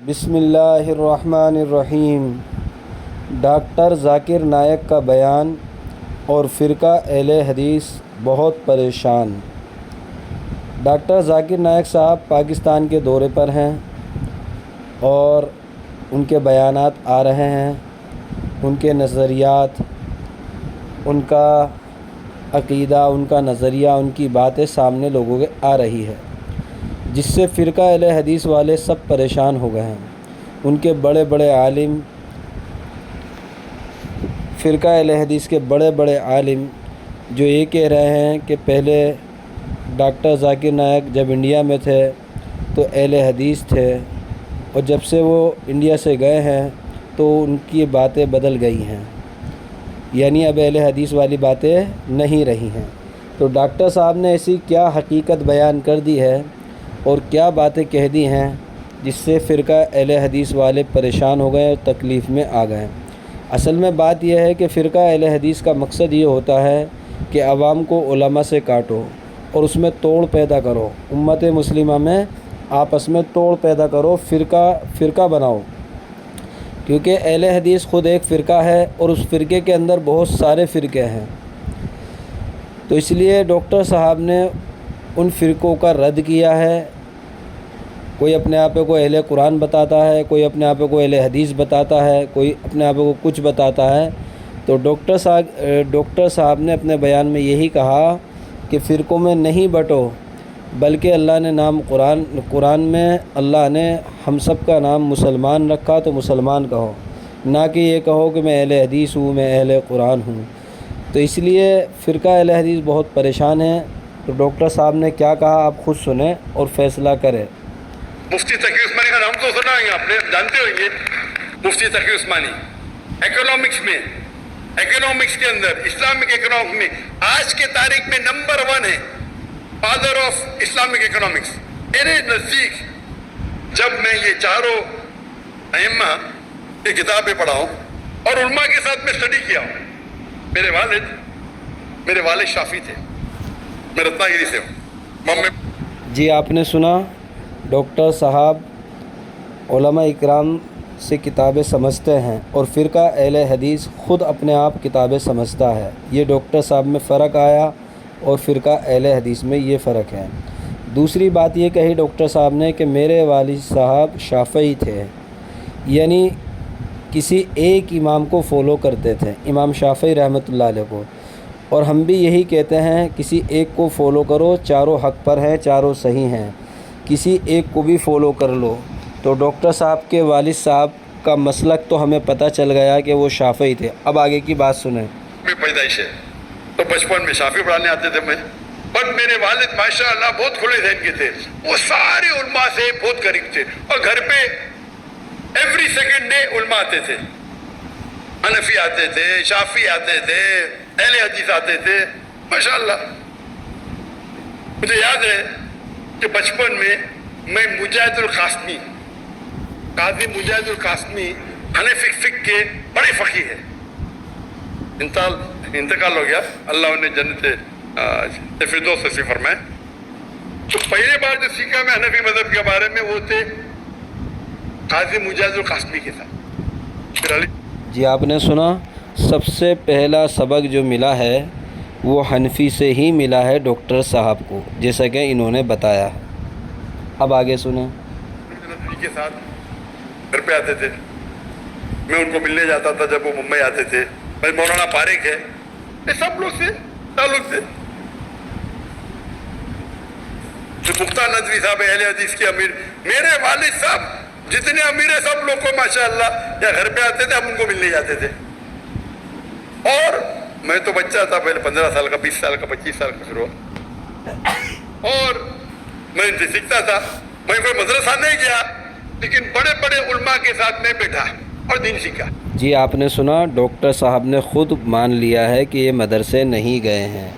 بسم اللہ الرحمن الرحیم۔ ڈاکٹر ذاکر نائک کا بیان اور فرقہ اہل حدیث بہت پریشان۔ ڈاکٹر ذاکر نائک صاحب پاکستان کے دورے پر ہیں اور ان کے بیانات آ رہے ہیں، ان کے نظریات، ان کا عقیدہ، ان کا نظریہ، ان کی باتیں سامنے لوگوں کے آ رہی ہے، جس سے فرقہ اہل حدیث والے سب پریشان ہو گئے ہیں۔ ان کے بڑے بڑے عالم، فرقہ اہل حدیث کے بڑے بڑے عالم جو یہ کہہ رہے ہیں کہ پہلے ڈاکٹر ذاکر نائک جب انڈیا میں تھے تو اہل حدیث تھے، اور جب سے وہ انڈیا سے گئے ہیں تو ان کی باتیں بدل گئی ہیں، یعنی اب اہل حدیث والی باتیں نہیں رہی ہیں۔ تو ڈاکٹر صاحب نے ایسی کیا حقیقت بیان کر دی ہے اور کیا باتیں کہہ دی ہیں جس سے فرقہ اہل حدیث والے پریشان ہو گئے اور تکلیف میں آ گئے۔ اصل میں بات یہ ہے کہ فرقہ اہل حدیث کا مقصد یہ ہوتا ہے کہ عوام کو علماء سے کاٹو اور اس میں توڑ پیدا کرو، امت مسلمہ میں آپس میں توڑ پیدا کرو، فرقہ بناؤ، کیونکہ اہل حدیث خود ایک فرقہ ہے اور اس فرقے کے اندر بہت سارے فرقے ہیں۔ تو اس لیے ڈاکٹر صاحب نے ان فرقوں کا رد کیا ہے۔ کوئی اپنے آپ کو اہل قرآن بتاتا ہے، کوئی اپنے آپ کو اہل حدیث بتاتا ہے، کوئی اپنے آپ کو کچھ بتاتا ہے۔ تو ڈاکٹر صاحب نے اپنے بیان میں یہی کہا کہ فرقوں میں نہیں بٹو، بلکہ اللہ نے نام قرآن میں اللہ نے ہم سب کا نام مسلمان رکھا، تو مسلمان کہو، نہ کہ یہ کہو کہ میں اہل حدیث ہوں، میں اہل قرآن ہوں۔ تو اس لیے فرقہ اہل حدیث بہت پریشان ہے۔ تو ڈاکٹر صاحب نے کیا کہا آپ خود سنیں اور فیصلہ کریں۔ مفتی تقی عثمانی کا نام تو سنا ہے، آپ نے جانتے ہوں گے مفتی تقی عثمانی۔ اکنامکس کے اندر، اسلامک اکنامکس میں آج کے تاریخ میں نمبر 1 ہے، فادر آف اسلامک اکنامکس۔ میرے نزدیک جب میں یہ چاروں ائمہ کی کتابیں پڑھا ہوں اور علماء کے ساتھ میں اسٹڈی کیا ہوں، میرے والد شافعی تھے، میں رتناگری سے ہوں۔ جی آپ نے سنا، ڈاکٹر صاحب علماء اکرام سے کتابیں سمجھتے ہیں اور فرقہ اہل حدیث خود اپنے آپ کتابیں سمجھتا ہے۔ یہ ڈاکٹر صاحب میں فرق آیا اور فرقہ اہل حدیث میں یہ فرق ہے۔ دوسری بات یہ کہی ڈاکٹر صاحب نے کہ میرے والد صاحب شافعی تھے، یعنی کسی ایک امام کو فالو کرتے تھے، امام شافعی رحمۃ اللہ علیہ کو، اور ہم بھی یہی کہتے ہیں کسی ایک کو فالو کرو، چاروں حق پر ہیں، چاروں صحیح ہیں، کسی ایک کو بھی فالو کر لو۔ تو ڈاکٹر صاحب کے والد صاحب کا مسلک تو ہمیں پتہ چل گیا کہ وہ شافعی تھے۔ اب آگے کی بات سنیں۔ پیدائش ہے تو بچپن میں شافعی پڑھانے آتے تھے، بٹ میرے والد ماشاءاللہ بہت کھلے ذہن کے تھے، وہ سارے علماء سے بہت قریب تھے، اور گھر پہ ایوری سیکنڈ ڈے علماء آتے تھے، حنفی آتے تھے، شافعی آتے تھے، اہل حدیث آتے تھے، ماشاءاللہ۔ مجھے یاد ہے کہ بچپن میں مجاہد القاسمی، قاضی مجاہد القاسمی حنفی فقہ کے بڑے فقیہ ہیں، انتقال ہو گیا، اللہ انہیں جنت فردوس نصیب فرمائے۔ تو پہلے بار جو سیکھا میں حنفی مذہب کے بارے میں وہ تھے قاضی مجاہد القاسمی کے ساتھ۔ جی آپ نے سنا، سب سے پہلا سبق جو ملا ہے وہ حنفی سے ہی ملا ہے ڈاکٹر صاحب کو، جیسا کہ انہوں نے بتایا ہے۔ اب آگے سنیں۔ کے ساتھ گھر پہ آتے تھے، میں ان کو ملنے جاتا تھا جب وہ ممبئی آتے تھے۔ بھائی مولانا فارغ ہے، یہ سب لوگ سے تعلق تھے۔ مختار ندوی صاحب اہل حدیث کے امیر، میرے والد صاحب جتنے امیر ہیں سب لوگ کو ماشاءاللہ یا گھر پہ آتے تھے، ہم ان کو ملنے جاتے تھے۔ اور میں تو بچہ تھا، پہلے 15 سال کا، 20 سال کا، 25 سال کا شروع، اور میں ان سے سیکھتا تھا۔ میں کوئی مدرسہ نہیں گیا، لیکن بڑے بڑے علماء کے ساتھ میں بیٹھا اور دین سیکھا۔ جی آپ نے سنا، ڈاکٹر صاحب نے خود مان لیا ہے کہ یہ مدرسے نہیں گئے ہیں،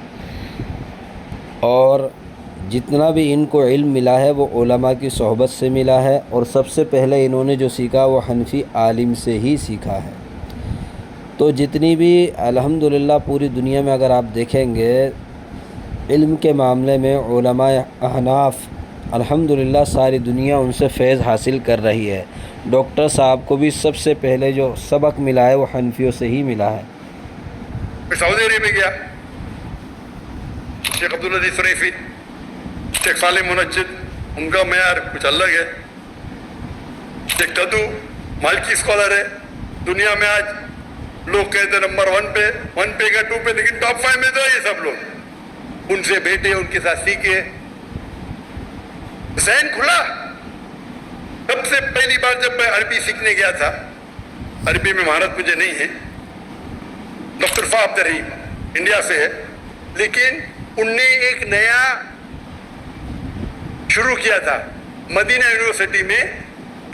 اور جتنا بھی ان کو علم ملا ہے وہ علماء کی صحبت سے ملا ہے، اور سب سے پہلے انہوں نے جو سیکھا وہ حنفی عالم سے ہی سیکھا ہے۔ تو جتنی بھی الحمدللہ پوری دنیا میں اگر آپ دیکھیں گے علم کے معاملے میں علماء احناف الحمدللہ ساری دنیا ان سے فیض حاصل کر رہی ہے۔ ڈاکٹر صاحب کو بھی سب سے پہلے جو سبق ملا ہے وہ حنفیوں سے ہی ملا ہے۔ میں سعودی عرب میں گیا، شیخ عبدالعزیز سریفی، شیخ صالح منجد، ان کا معیار کچھ الگ ہے۔ شیخ تدو مالکی اسکالر ہے، دنیا میں آج لوگ کہتے ہیں نمبر 1 پہ 2 پہ، لیکن ٹاپ 5 میں تو ہے یہ سب لوگ۔ ان سے بیٹھے، ان کے ساتھ سیکھے، ذہن کھلا۔ سب سے پہلی بار جب میں عربی سیکھنے گیا تھا، عربی میں مہارت مجھے نہیں ہے، ڈاکٹر فاہد رحیم انڈیا سے ہے، لیکن ان نے ایک نیا شروع کیا تھا مدینہ یونیورسٹی میں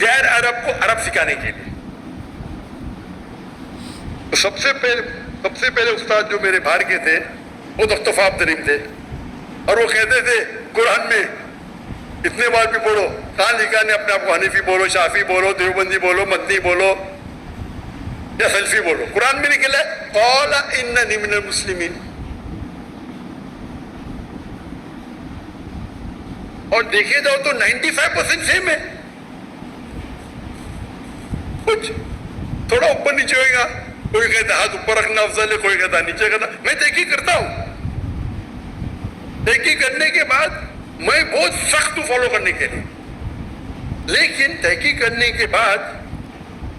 غیر عرب کو عرب سکھانے کے لیے۔ تو سب سے پہلے استاد جو میرے باہر کے تھے وہ ڈاکٹر فاہد رحیم تھے، اور وہ کہتے تھے قرآن میں اتنے بار بھی پڑھو، کہاں لکھا نے اپنے آپ کو حنفی بولو، شافی بولو، دیوبندی بولو، مدنی بولو یا سلفی بولو، قرآن میں نکلا ہے قال اننی من المسلمین۔ اور دیکھے جاؤ تو 95% سیم ہے، کچھ تھوڑا اوپر نیچے ہوئے گا، کوئی کہتا ہاتھ اوپر رکھنا افضل ہے، کوئی کہتا نیچے کرنا۔ میں تحقیق کرتا ہوں، تحقیق کرنے کے بعد میں بہت سخت ہوں فالو کرنے کے لیے، لیکن تحقیق کرنے کے بعد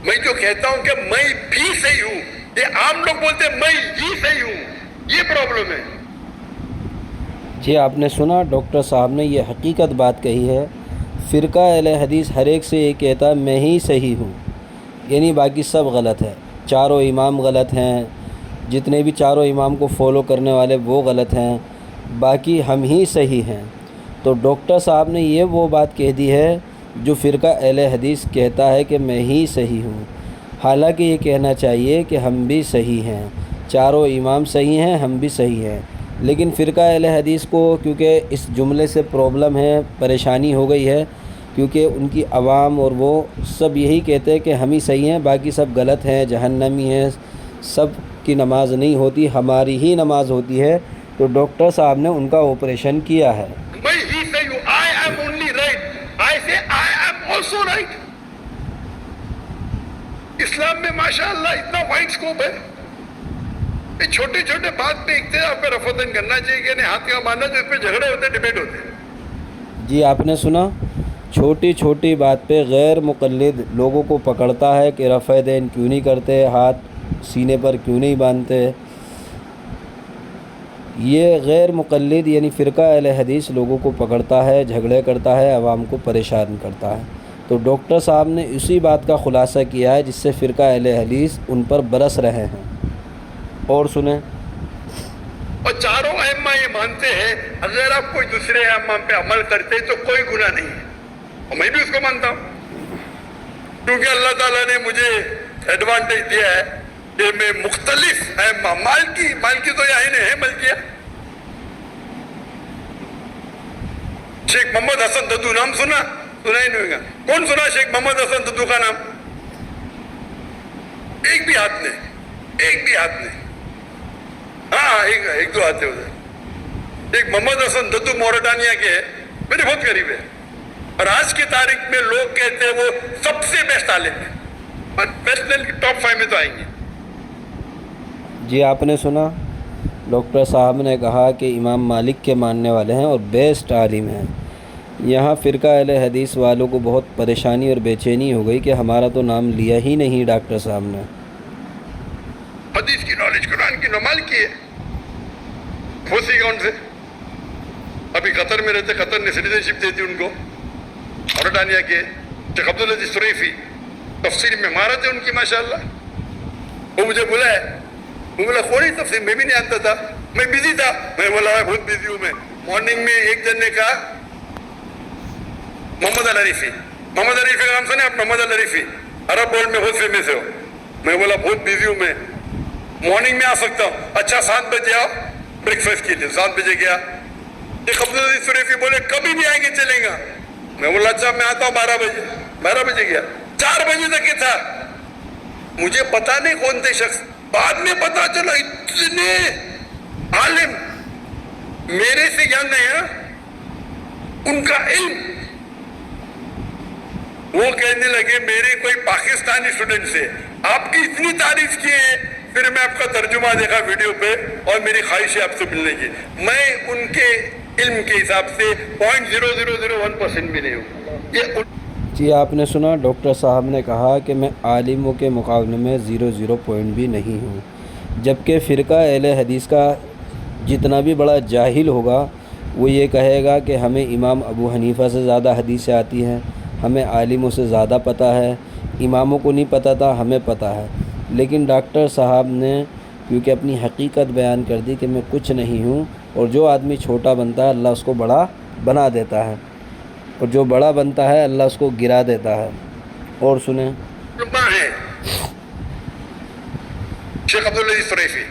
میں جو کہتا ہوں کہ میں بھی صحیح ہوں، یہ عام لوگ بولتے ہیں میں ہی صحیح ہوں، یہ پرابلم ہے۔ جی آپ نے سنا ڈاکٹر صاحب نے یہ حقیقت بات کہی ہے۔ فرقہ اہل حدیث ہر ایک سے یہ کہتا ہے میں ہی صحیح ہوں، یعنی باقی سب غلط ہے، چاروں امام غلط ہیں، جتنے بھی چاروں امام کو فالو کرنے والے وہ غلط ہیں، باقی ہم ہی صحیح ہیں۔ تو ڈاکٹر صاحب نے یہ وہ بات کہہ دی ہے جو فرقہ اہل حدیث کہتا ہے کہ میں ہی صحیح ہوں، حالانکہ یہ کہنا چاہیے کہ ہم بھی صحیح ہیں، چاروں امام صحیح ہیں، ہم بھی صحیح ہیں۔ لیکن فرقہ اہل حدیث کو کیونکہ اس جملے سے پرابلم ہے، پریشانی ہو گئی ہے، کیونکہ ان کی عوام اور وہ سب یہی کہتے ہیں کہ ہم ہی صحیح ہیں، باقی سب غلط ہیں، جہنمی ہیں، سب کی نماز نہیں ہوتی، ہماری ہی نماز ہوتی ہے۔ تو ڈاکٹر صاحب نے ان کا آپریشن کیا ہے۔ میں ہی صحیح ہوں، I am only right. I say I am also right. اسلام میں ماشاءاللہ اتنا وائڈ سکوپ ہے، یہ چھوٹے چھوٹے بات پہ اختلاف پہ رفع کرنا چاہیے کہ نہیں، ہاتھ کا ماننا، جو اس پہ جھگڑے ہوتے، ڈیبیٹ ہوتے۔ جی آپ نے سنا، چھوٹی چھوٹی بات پہ غیر مقلد لوگوں کو پکڑتا ہے کہ رفع دین کیوں نہیں کرتے، ہاتھ سینے پر کیوں نہیں باندھتے۔ یہ غیر مقلد یعنی فرقہ اہل حدیث لوگوں کو پکڑتا ہے، جھگڑے کرتا ہے، عوام کو پریشان کرتا ہے۔ تو ڈاکٹر صاحب نے اسی بات کا خلاصہ کیا ہے جس سے فرقہ اہل حدیث ان پر برس رہے ہیں۔ اور سنیں، اور چاروں ائمہ یہ مانتے ہیں اگر آپ کوئی دوسرے ائمہ پہ عمل کرتے تو کوئی گناہ نہیں ہے، اور میں بھی اس کو مانتا ہوں، کیونکہ اللہ تعالیٰ نے مجھے ایڈوانٹیج دیا ہے کہ میں مختلف ائمہ، مالکی تو یہاں نہیں ہے، ملکیہ، شیخ محمد حسن ددو نام سنا ہی نہیں ہوگا، کون سنا شیخ محمد حسن ددو کا نام؟ ایک بھی ہاتھ نہیں، ہاں ایک دو ہاتھ ہے ادھر۔ ایک محمد حسن ددو موریٹانیہ کے ہے، میرے بہت قریب ہے، اور آج کی تاریخ میں لوگ کہتے ہیں وہ سب سے بیسٹ عالم ہے، اور بیسٹ ٹاپ 5 میں تو آئیں گے۔ جی آپ نے سنا، ڈاکٹر صاحب نے کہا کہ امام مالک کے ماننے والے ہیں اور بیسٹ عالم ہیں۔ یہاں فرقہ اہل حدیث والوں کو بہت پریشانی اور بے چینی ہو گئی کہ ہمارا تو نام لیا ہی نہیں ڈاکٹر صاحب نے۔ حدیث کی نالج، قرآن کی نمال کی ہے، پھوسی کون سے؟ ابھی قطر میں رہتے، قطر نے سٹیزن شپ دیتی ان کو، موریٹانیہ کے شیخ عبدالعزیز سریفی، تفسیر میں مہارت ہے ان کی ماشاءاللہ۔ وہ مجھے بولا ہے، وہ بولا کوئی تفسیر میں بھی نہیں آتا تھا، میں بزی تھا، میں بولا میں بہت بزی ہوں۔ میں مارننگ میں ایک جن نے کہا محمد العریفی کا نام سنے آپ؟ محمد العریفی عرب ورلڈ میں بہت فیمس ہے۔ میں بولا بہت بزی ہوں، میں مارننگ میں آ سکتا ہوں؟ اچھا 7 بجے آؤ بریک فاسٹ کے لیے۔ 7 بجے گیا، شیخ عبدالعزیز سریفی بولے کبھی بھی آئیں گے، چلیں گا۔ میں بولا اچھا میں آتا ہوں 12 بجے گیا، 4 بجے تک یہ تھا۔ مجھے پتا نہیں کون تھے شخص، بعد میں پتا چلا اتنے عالم، میرے سے ینگ ہے، ان کا علم. وہ کہنے لگے میرے کوئی پاکستانی اسٹوڈنٹ سے آپ کی اتنی تعریف کی ہے. پھر میں آپ کا ترجمہ دیکھا ویڈیو پہ اور میری خواہش ہے آپ سے ملنے کی. میں ان کے علم کے حساب سے 0.0001% بھی نہیں ہوں. جی آپ نے سنا، ڈاکٹر صاحب نے کہا کہ میں عالموں کے مقابلے میں 0 پوائنٹ بھی نہیں ہوں. جبکہ فرقہ اہل حدیث کا جتنا بھی بڑا جاہل ہوگا وہ یہ کہے گا کہ ہمیں امام ابو حنیفہ سے زیادہ حدیثیں آتی ہیں، ہمیں عالموں سے زیادہ پتہ ہے، اماموں کو نہیں پتہ تھا ہمیں پتہ ہے. لیکن ڈاکٹر صاحب نے کیونکہ اپنی حقیقت بیان کر دی کہ میں کچھ نہیں ہوں، اور جو آدمی چھوٹا بنتا ہے اللہ اس کو بڑا بنا دیتا ہے، اور جو بڑا بنتا ہے اللہ اس کو گرا دیتا ہے. اور سنیں علماء ہیں شیخ عبدالعزیز فریفی،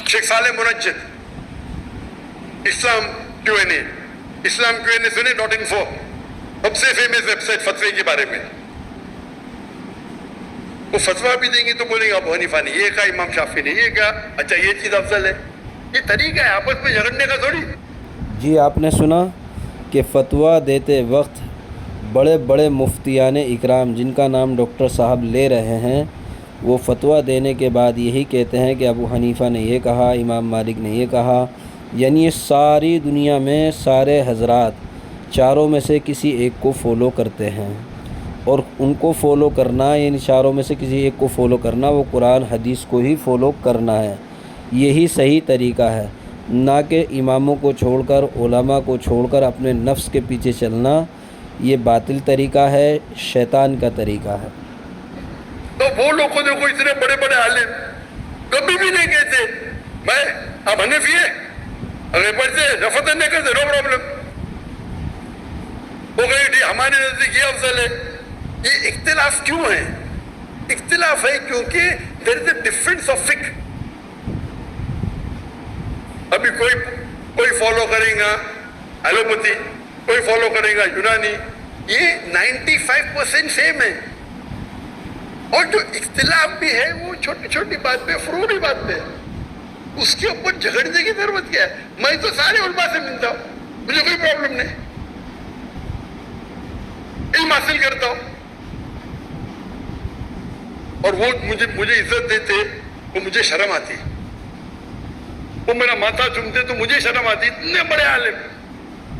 شیخ صالح منجد، اسلام Q&A سنے .info، سب سے فیمس ویب سائٹ فتوے کے بارے میں. وہ فتویٰ بھی دیں گے تو بولیں گے ابو حنیفہ نے یہ کہا، امام شافعی نے یہ کہا، اچھا یہ چیز افضل ہے. یہ طریقہ ہے آپس میں جھگڑنے کا تھوڑی. جی آپ نے سنا کہ فتویٰ دیتے وقت بڑے بڑے مفتیان اکرام جن کا نام ڈاکٹر صاحب لے رہے ہیں، وہ فتویٰ دینے کے بعد یہی کہتے ہیں کہ ابو حنیفہ نے یہ کہا، امام مالک نے یہ کہا. یعنی ساری دنیا میں سارے حضرات چاروں میں سے کسی ایک کو فالو کرتے ہیں، اور ان کو فالو کرنا یعنی چاروں میں سے کسی ایک کو فالو کرنا وہ قرآن حدیث کو ہی فالو کرنا ہے. یہی صحیح طریقہ ہے، نہ کہ اماموں کو چھوڑ کر، علماء کو چھوڑ کر اپنے نفس کے پیچھے چلنا. یہ باطل طریقہ ہے، شیطان کا طریقہ ہے. تو وہ لوگ کو دیکھو اتنے بڑے بڑے عالم کبھی بھی نہیں کہتے میں اب حنفی ہے، اگر پڑھتے رفت نہیں کرتے نو پرابلم. وہ کہیں ہمارے نزدیک یہ افضل ہے. یہ اختلاف کیوں ہے؟ اختلاف ہے کیونکہ there is a difference of fiqh. ابھی کوئی فالو کرے گا ایلوپیتھی، کوئی فالو کرے گا یونانی. یہ 95% سیم ہے. اور جو اختلاف بھی ہے وہ چھوٹی چھوٹی بات پہ، فروعی بات پہ، اس کے اوپر جھگڑنے کی ضرورت کیا ہے؟ میں تو سارے علماء سے ملتا ہوں، مجھے کوئی پرابلم نہیں، علم حاصل کرتا ہوں. اور وہ مجھے عزت دیتے، وہ مجھے شرم آتی. وہ میرا ماتھا چومتے تو مجھے شرم آتی. اتنے بڑے عالم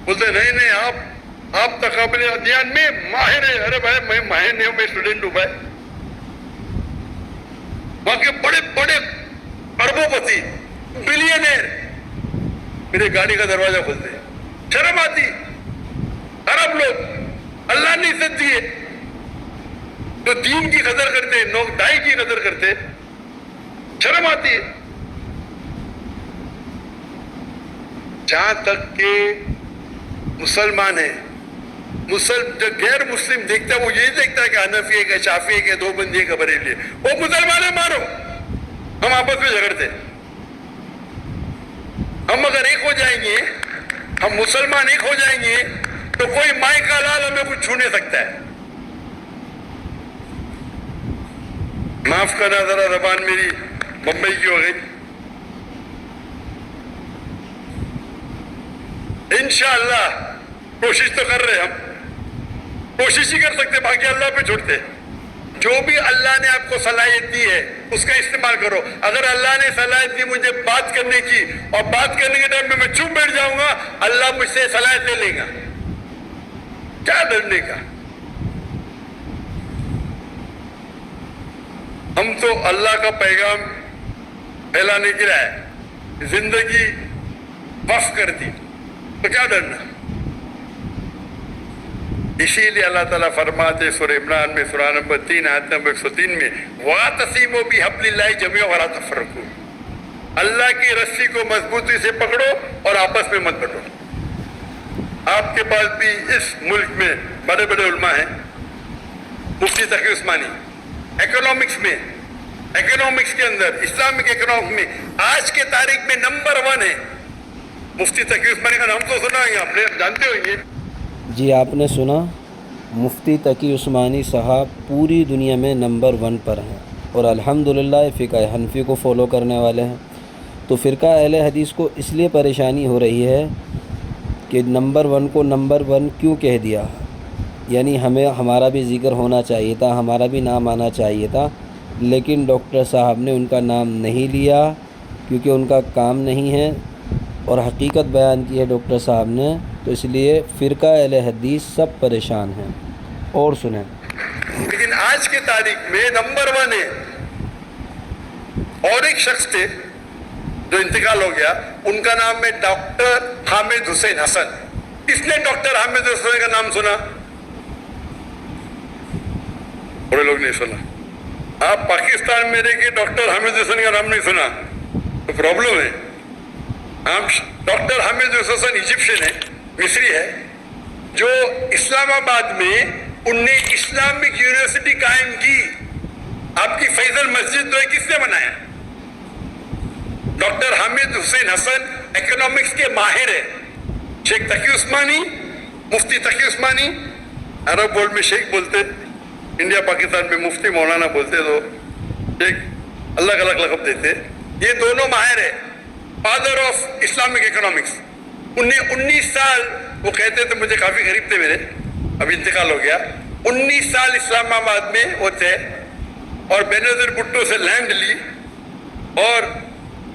بولتے نہیں آپ تقابل ادیان میں ماہر ہیں. ارے بھائی میں ماہر نہیں ہوں، میں اسٹوڈنٹ ہوں بھائی. وہاں کے بڑے بڑے اربوں پتی، بلینئر میرے گاڑی کا دروازہ کھولتے، شرم آتی. عرب لوگ اللہ نے عزت دی ہے، جو دین کی قدر کرتے، نوک ڈائی کی قدر کرتے، شرم آتی ہے. جہاں تک کہ مسلمان ہے، جو غیر مسلم دیکھتا ہے وہ یہ دیکھتا ہے کہ حنفی ہے کہ شافعی ہے کہ دیوبندی ہے کہ بریلوی ہے. وہ مسلمان ہے مارو، ہم آپس میں جھگڑتے. ہم اگر ایک ہو جائیں گے، ہم مسلمان ایک ہو جائیں گے تو کوئی مائی کا لال ہمیں کچھ چھو نہیں سکتا ہے. معاف کرنا ذرا زبان میری بمبئی کی ہو گئی. انشاءاللہ کوشش تو کر رہے، ہم کوشش ہی کر سکتے، باقی اللہ پہ چھوڑتے. جو بھی اللہ نے آپ کو صلاحیت دی ہے اس کا استعمال کرو. اگر اللہ نے صلاحیت دی مجھے بات کرنے کی، اور بات کرنے کے ٹائم میں چپ بیٹھ جاؤں گا، اللہ مجھ سے صلاحیت لے لے گا. کیا ڈرنے کا؟ ہم تو اللہ کا پیغام پھیلانے کے لیے زندگی وقف کر دی، تو کیا ڈرنا؟ اسی لیے اللہ تعالیٰ فرماتے سورہ عمران میں سورہ نمبر 3 آیت نمبر 103 میں وَاعْتَصِمُوا بِحَبْلِ اللَّهِ جَمِيعًا وَلَا تَفَرَّقُوا. اللہ کی رسی کو مضبوطی سے پکڑو اور آپس میں مت بٹو. آپ کے پاس بھی اس ملک میں بڑے بڑے علماء ہیں. مفتی تقی عثمانی اکنامکس کے اندر، اسلامک اکنامکس میں آج کے تاریخ میں نمبر 1 ہے. مفتی تقی عثمانی کا نام تو سنا ہے، آپ نے جانتے ہوں گے. جی آپ نے سنا، مفتی تقی عثمانی صاحب پوری دنیا میں نمبر 1 پر ہیں، اور الحمدللہ فقہ حنفی کو فالو کرنے والے ہیں. تو فرقہ اہل حدیث کو اس لیے پریشانی ہو رہی ہے کہ کہ نمبر 1 کو نمبر 1 کیوں کہہ دیا، یعنی ہمارا بھی ذکر ہونا چاہیے تھا، ہمارا بھی نام آنا چاہیے تھا، لیکن ڈاکٹر صاحب نے ان کا نام نہیں لیا کیونکہ ان کا کام نہیں ہے اور حقیقت بیان کی ہے ڈاکٹر صاحب نے، تو اس لیے فرقہ اہل حدیث سب پریشان ہیں۔ اور سنیں، لیکن آج کی تاریخ میں نمبر 1 ہے۔ اور ایک شخص تھے جو انتقال ہو گیا، ان کا نام ہے ڈاکٹر حامد حسین حسن۔ کس نے ڈاکٹر حامد حسین کا نام سنا؟ بڑے لوگ نہیں سنا۔ آپ پاکستان میں رہ کے ڈاکٹر حامد حسین کا نام نہیں سنا تو پرابلم ہے۔ ڈاکٹر حامد حسین ایجپشین ہے، مصری ہے، جو اسلام آباد میں ان نے اسلامک یونیورسٹی قائم کی۔ آپ کی فیصل مسجد جو ہے کس نے بنایا؟ ڈاکٹر حامد حسین حسن اکنامکس کے ماہر ہے۔ شیخ تقی عثمانی، مفتی تقی عثمانی، عرب ورلڈ میں شیخ بولتے، انڈیا پاکستان میں مفتی مولانا بولتے، تو شیخ الگ الگ لقب دیتے۔ یہ دونوں ماہر ہے، فادر آف اسلامک اکنامکس۔ انہیں 19 سال، وہ کہتے تھے، مجھے کافی غریب تھے میرے، ابھی انتقال ہو گیا، 19 سال اسلام آباد میں وہ تھے اور بینظیر بھٹو سے لینڈ لی اور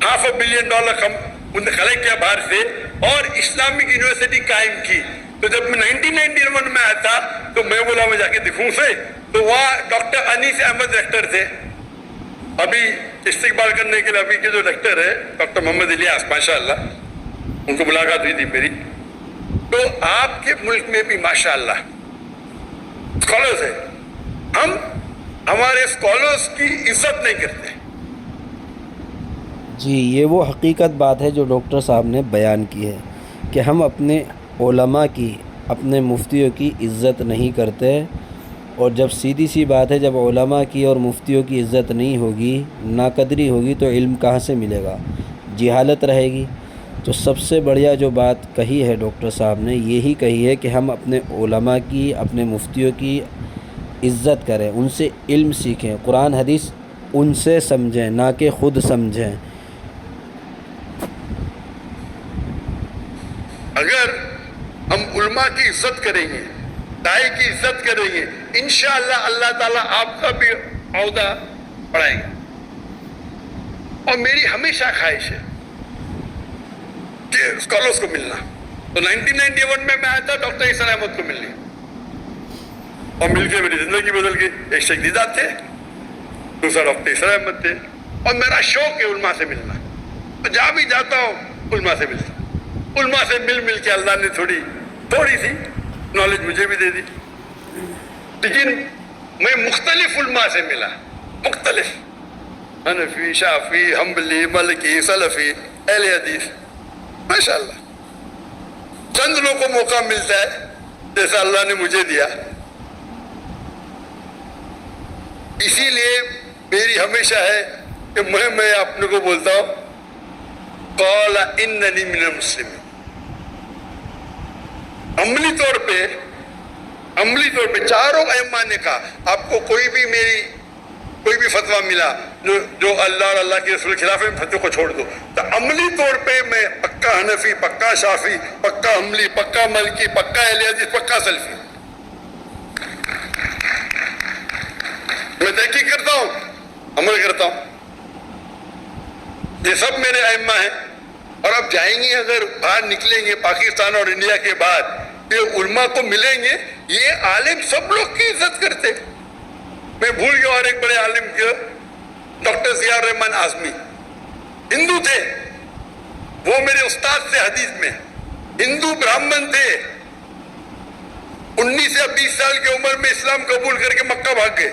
$500 ملین انہوں نے کلیکٹ کیا باہر سے اور اسلامک یونیورسٹی قائم کی۔ تو جب میں 1991 میں آیا تھا تو میں بولا میں جا کے دکھوں سے، تو وہاں ڈاکٹر انیس احمد ڈاکٹر تھے۔ ابھی استقبال کرنے کے لیے ابھی کے جو ڈاکٹر ہے ڈاکٹر محمد الیاس، ماشاءاللہ ان کو ملاقات ہوئی تھی میری۔ تو آپ کے ملک میں بھی ماشاءاللہ اسکالرز ہیں، ہم ہمارے اسکالرز کی عزت نہیں کرتے۔ جی یہ وہ حقیقت بات ہے جو ڈاکٹر صاحب نے بیان کی ہے کہ ہم اپنے علماء کی، اپنے مفتیوں کی عزت نہیں کرتے، اور جب سیدھی سی بات ہے، جب علماء کی اور مفتیوں کی عزت نہیں ہوگی، ناقدری ہوگی، تو علم کہاں سے ملے گا؟ جہالت رہے گی۔ تو سب سے بڑھیا جو بات کہی ہے ڈاکٹر صاحب نے، یہی کہی ہے کہ ہم اپنے علماء کی، اپنے مفتیوں کی عزت کریں، ان سے علم سیکھیں، قرآن حدیث ان سے سمجھیں، نہ کہ خود سمجھیں۔ اگر ہم علماء کی عزت کریں گے، دائی کی عزت کریں گے، انشاءاللہ اللہ تعالیٰ آپ کا بھی عہدہ بڑھائے گا۔ اور میری ہمیشہ خواہش ہے کہ اسکالرس کو ملنا۔ تو 1991 میں آیا تھا ڈاکٹر احسان احمد کو ملنے، اور مل کے میری زندگی بدل گئی۔ ایک شیخ دیدات تھے، دوسرا ڈاکٹر احسان احمد تھے، اور میرا شوق ہے علماء سے ملنا، اور جہاں بھی جاتا ہوں علماء سے ملتا ہوں۔ علماء سے مل کے اللہ نے تھوڑی سی نالج مجھے بھی دے دی، لیکن میں مختلف علماء سے ملا، مختلف، حنفی، شافعی، حنبلی، مالکی، سلفی، اہل حدیث، ماشاءاللہ۔ چند لوگوں کو موقع ملتا ہے جیسا اللہ نے مجھے دیا۔ اسی لیے میری ہمیشہ ہے کہ میں اپنے کو بولتا ہوں قال اننی من المسلمین۔ عملی طور پہ چاروں ائمہ نے کہا، آپ کو کوئی بھی فتویٰ ملا جو اللہ اور اللہ کے رسول کے خلاف ہے، فتوے کو چھوڑ دو۔ تو عملی طور پہ میں پکا حنفی، پکا شافعی، پکا حنبلی، پکا مالکی، پکا اہل حدیث، پکا سلفی۔ میں تحقیق کرتا ہوں، عمل کرتا ہوں۔ یہ سب میرے ائمہ ہیں، اور اب جائیں گے، اگر باہر نکلیں گے پاکستان اور انڈیا کے بعد، یہ علماء کو ملیں گے، یہ عالم سب لوگ کی عزت کرتے۔ میں بھول گیا اور ایک بڑے عالم کے ڈاکٹر ضیاء الرحمن اعظمی، ہندو تھے، وہ میرے استاد تھے حدیث میں، ہندو برہمن تھے، 19 یا 20 سال کی عمر میں اسلام قبول کر کے مکہ بھاگ گئے،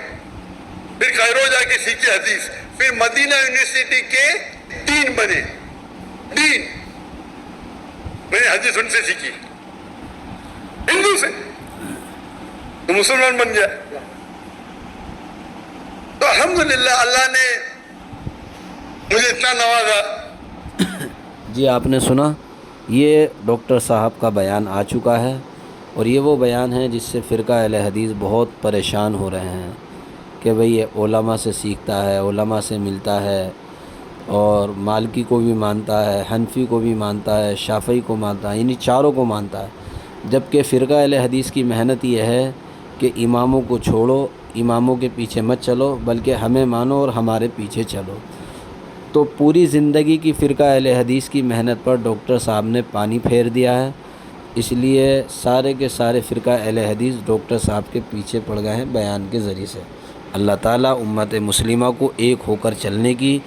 پھر کائرو جا کے سیکھے حدیث، پھر مدینہ یونیورسٹی کے ڈین بنے۔ میں نے حدیث ان سے سیکھی، ہندو سے، تو مسلمان بن گیا۔ تو الحمدللہ اللہ نے مجھے اتنا نوازا۔ جی آپ نے سنا، یہ ڈاکٹر صاحب کا بیان آ چکا ہے، اور یہ وہ بیان ہے جس سے فرقہ اہل حدیث بہت پریشان ہو رہے ہیں کہ بھئی یہ علماء سے سیکھتا ہے، علماء سے ملتا ہے، اور مالکی کو بھی مانتا ہے، حنفی کو بھی مانتا ہے، شافعی کو مانتا ہے، یعنی چاروں کو مانتا ہے، جبکہ فرقہ اہل حدیث کی محنت یہ ہے کہ اماموں کو چھوڑو، اماموں کے پیچھے مت چلو، بلکہ ہمیں مانو اور ہمارے پیچھے چلو۔ تو پوری زندگی کی فرقہ اہل حدیث کی محنت پر ڈاکٹر صاحب نے پانی پھیر دیا ہے، اس لیے سارے کے سارے فرقہ اہل حدیث ڈاکٹر صاحب کے پیچھے پڑ گئے ہیں بیان کے ذریعے سے۔ اللہ تعالیٰ امت مسلمہ کو ایک ہو کر چلنے کی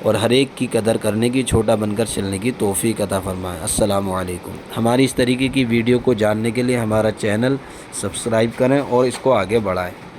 اور ہر ایک کی قدر کرنے کی، چھوٹا بن کر چلنے کی توفیق عطا فرمائے۔ السلام علیکم۔ ہماری اس طریقے کی ویڈیو کو جاننے کے لیے ہمارا چینل سبسکرائب کریں اور اس کو آگے بڑھائیں۔